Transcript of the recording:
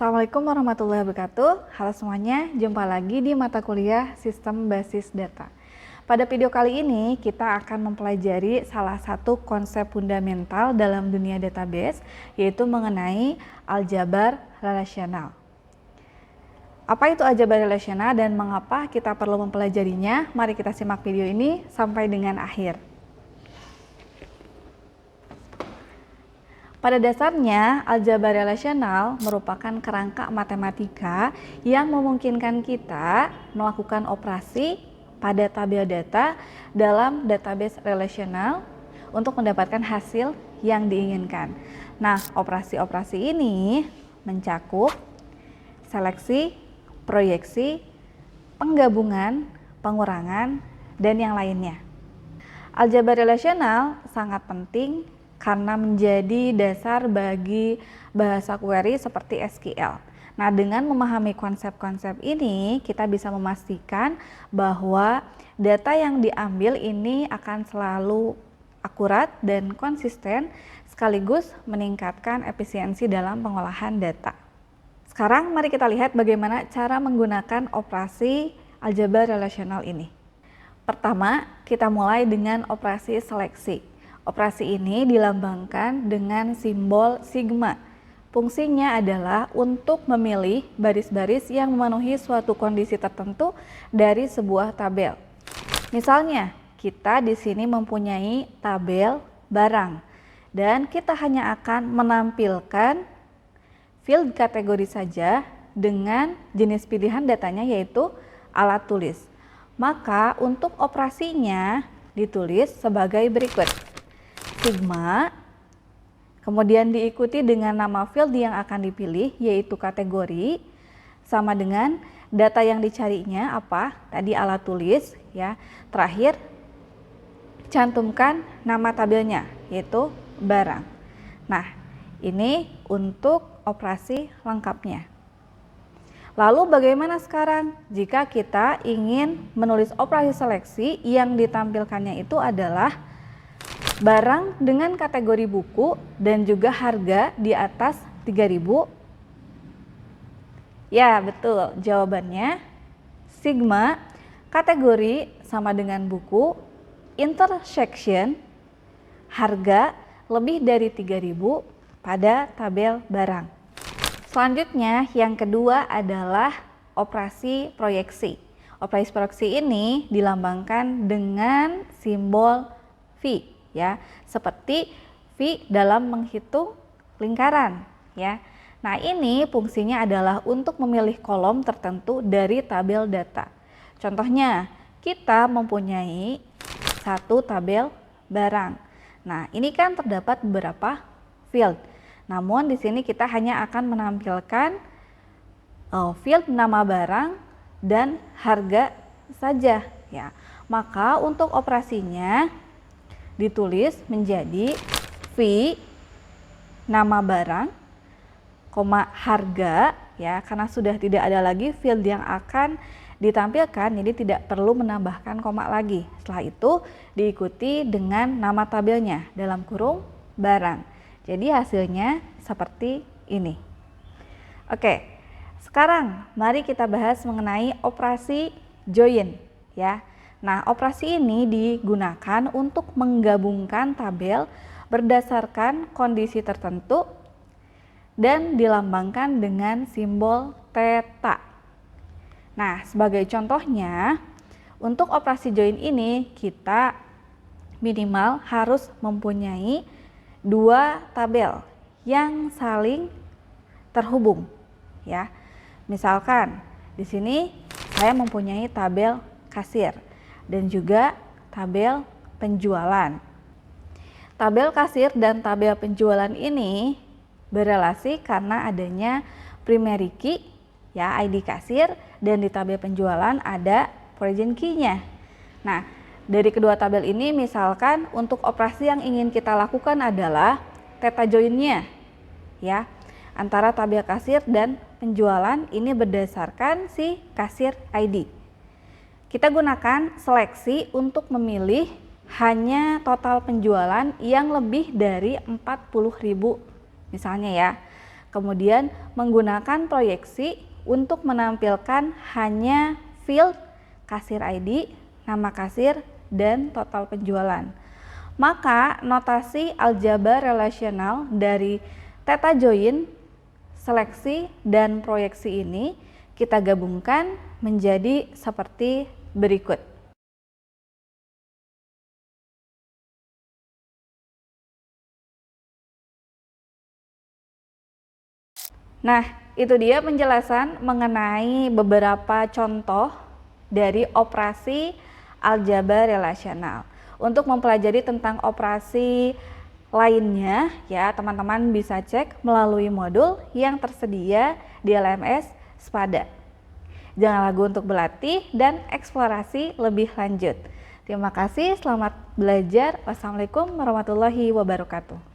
Assalamualaikum warahmatullahi wabarakatuh. Halo semuanya, jumpa lagi di mata kuliah Sistem Basis Data. Pada video kali ini kita akan mempelajari salah satu konsep fundamental dalam dunia database, yaitu mengenai aljabar relasional. Apa itu aljabar relasional dan mengapa kita perlu mempelajarinya? Mari kita simak video ini sampai dengan akhir. Pada dasarnya, aljabar relasional merupakan kerangka matematika yang memungkinkan kita melakukan operasi pada tabel data dalam database relasional untuk mendapatkan hasil yang diinginkan. Nah, operasi-operasi ini mencakup seleksi, proyeksi, penggabungan, pengurangan, dan yang lainnya. Aljabar relasional sangat penting karena menjadi dasar bagi bahasa query seperti SQL. Nah, dengan memahami konsep-konsep ini, kita bisa memastikan bahwa data yang diambil ini akan selalu akurat dan konsisten, sekaligus meningkatkan efisiensi dalam pengolahan data. Sekarang mari kita lihat bagaimana cara menggunakan operasi aljabar relasional ini. Pertama, kita mulai dengan operasi seleksi. Operasi ini dilambangkan dengan simbol sigma. Fungsinya adalah untuk memilih baris-baris yang memenuhi suatu kondisi tertentu dari sebuah tabel. Misalnya, kita di sini mempunyai tabel barang dan kita hanya akan menampilkan field kategori saja dengan jenis pilihan datanya yaitu alat tulis. Maka untuk operasinya ditulis sebagai berikut. Sigma, kemudian diikuti dengan nama field yang akan dipilih yaitu kategori, sama dengan data yang dicarinya apa, tadi alat tulis ya. Terakhir, cantumkan nama tabelnya yaitu barang. Nah, ini untuk operasi lengkapnya. Lalu bagaimana sekarang jika kita ingin menulis operasi seleksi yang ditampilkannya itu adalah barang dengan kategori buku dan juga harga di atas 3.000? Ya, betul. Jawabannya sigma kategori sama dengan buku, intersection harga lebih dari 3.000 pada tabel barang. Selanjutnya yang kedua adalah operasi proyeksi. Operasi proyeksi ini dilambangkan dengan simbol V ya, seperti V dalam menghitung lingkaran ya. Nah, ini fungsinya adalah untuk memilih kolom tertentu dari tabel data. Contohnya, kita mempunyai satu tabel barang. Nah, ini kan terdapat beberapa field. Namun di sini kita hanya akan menampilkan field nama barang dan harga saja ya. Maka untuk operasinya ditulis menjadi V nama barang, harga ya, karena sudah tidak ada lagi field yang akan ditampilkan, jadi tidak perlu menambahkan koma lagi. Setelah itu diikuti dengan nama tabelnya dalam kurung barang. Jadi hasilnya seperti ini. Oke, sekarang mari kita bahas mengenai operasi join ya. Nah, operasi ini digunakan untuk menggabungkan tabel berdasarkan kondisi tertentu dan dilambangkan dengan simbol theta. Nah, sebagai contohnya, untuk operasi join ini kita minimal harus mempunyai dua tabel yang saling terhubung ya. Misalkan di sini saya mempunyai tabel kasir dan juga tabel penjualan. Tabel kasir dan tabel penjualan ini berelasi karena adanya primary key ya, ID kasir, dan di tabel penjualan ada origin key-nya. Nah, dari kedua tabel ini misalkan untuk operasi yang ingin kita lakukan adalah theta join-nya ya, antara tabel kasir dan penjualan ini berdasarkan si kasir ID. Kita gunakan seleksi untuk memilih hanya total penjualan yang lebih dari 40.000 misalnya ya. Kemudian menggunakan proyeksi untuk menampilkan hanya field kasir ID, nama kasir, dan total penjualan. Maka notasi aljabar relasional dari theta join, seleksi, dan proyeksi ini kita gabungkan menjadi seperti berikut. Nah, itu dia penjelasan mengenai beberapa contoh dari operasi aljabar relasional. Untuk mempelajari tentang operasi lainnya, ya teman-teman bisa cek melalui modul yang tersedia di LMS Spada. Jangan ragu untuk berlatih dan eksplorasi lebih lanjut. Terima kasih, selamat belajar. Wassalamualaikum warahmatullahi wabarakatuh.